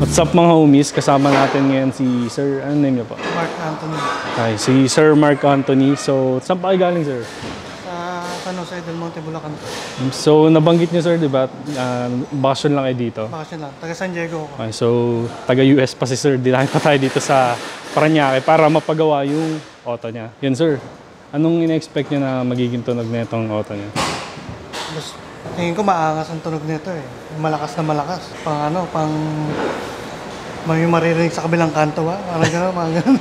What's up mga homies? Kasama natin ngayon si Sir, ano name niyo po? Mark Anthony. Ay, si Sir Mark Anthony. So, saan pa kayo galing, Sir? Sa San Jose del Monte, Bulacan. So, nabanggit niyo, Sir, di ba? Bakasyon lang kayo dito. Bakasyon lang. Taga San Diego ako. Okay, so, taga-US pa si Sir. Dinahin pa tayo dito sa Parañaque para mapagawa yung auto niya. Yan, Sir. Anong ina-expect niyo na magiging tunog na itong auto niya? Tingin ko maangas ang tunog nito eh. Malakas na malakas. Pang may maririnig sa kabilang kanto ba? Parang gano'n, mga gano'n.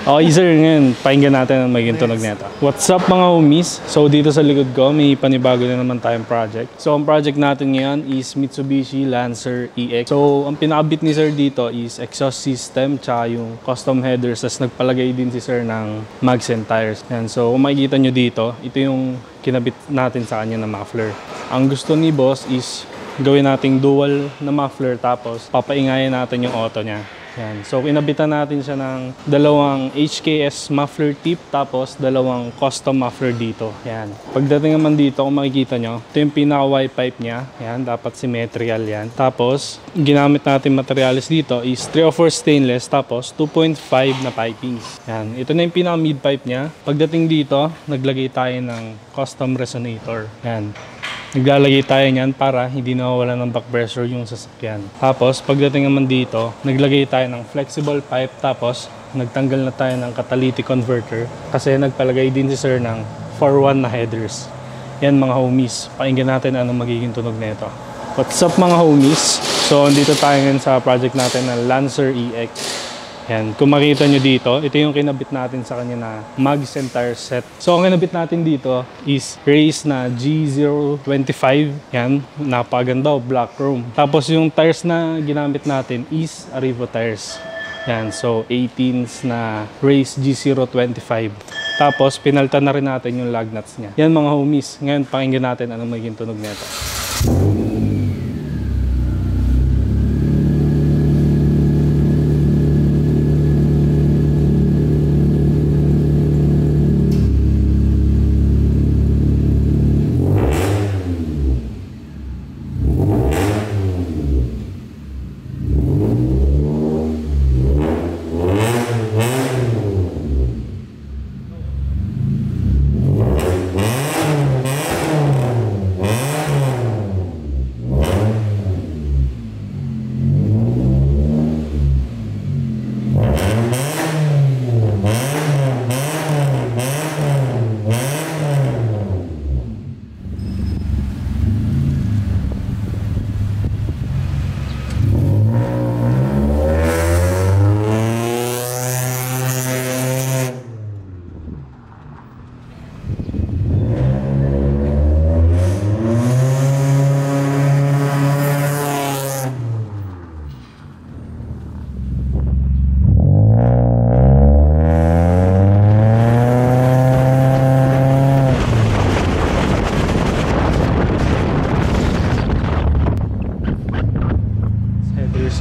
Okay, Sir. Ngayon, pakinggan natin ang magiging tunog nito. What's up mga homies? So, dito sa likod ko, may panibago na naman tayong project. So, ang project natin ngayon is Mitsubishi Lancer EX. So, ang pinakabit ni Sir dito is exhaust system tsaka yung custom headers. Tapos nagpalagay din si Sir ng mags and tires. Yan. So, kung makikita nyo dito, ito yung kinabit natin sa kanya na muffler. Ang gusto ni Boss is gawin nating dual na muffler tapos papaingayin natin yung auto niya. Yan. So, inabitan natin siya ng dalawang HKS muffler tip tapos dalawang custom muffler dito. Yan. Pagdating naman dito, kung makikita nyo, ito yung pinaka-Y pipe niya. Yan. Dapat symmetrical yan. Tapos, ginamit natin materials dito is 304 stainless tapos 2.5 na pipings. Yan. Ito na yung pinaka-mid pipe niya. Pagdating dito, naglagay tayo ng custom resonator. Yan. Naglalagay tayo niyan para hindi nawawala ng back pressure yung sasakyan. Tapos, pagdating naman dito, naglagay tayo ng flexible pipe tapos nagtanggal na tayo ng catalytic converter kasi nagpalagay din si Sir ng 4-1 na headers. Yan mga homies, pakinggan natin anong magiging tunog nito. What's up mga homies? So, andito tayo ngayon sa project natin na Lancer EX. Yan, kung makita nyo dito, ito yung kinabit natin sa kanya na mags and tire set. So, ang kinabit natin dito is race na G025. Yan, napaganda, black chrome. Tapos yung tires na ginamit natin is Arrivo tires. Yan, so 18s na race G025. Tapos, pinaltan na rin natin yung lug nuts niya. Yan mga homies, ngayon pakinggan natin anong magiging tunog nito.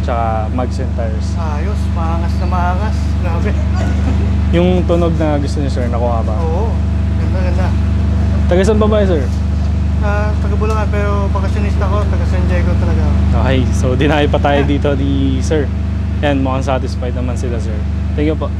Tsaka mags and tires. Ayos, maangas na maangas. Grabe. Yung tunog na gusto niyo, Sir, nakuha ba? Oo, ganda. Taga saan pa ba, Sir? Taga Bulacan, pero bakasyonista ko, taga San Diego talaga. Okay, so dinahay pa tayo dito ni Sir. Yan, mukhang satisfied naman sila, Sir. Thank you po.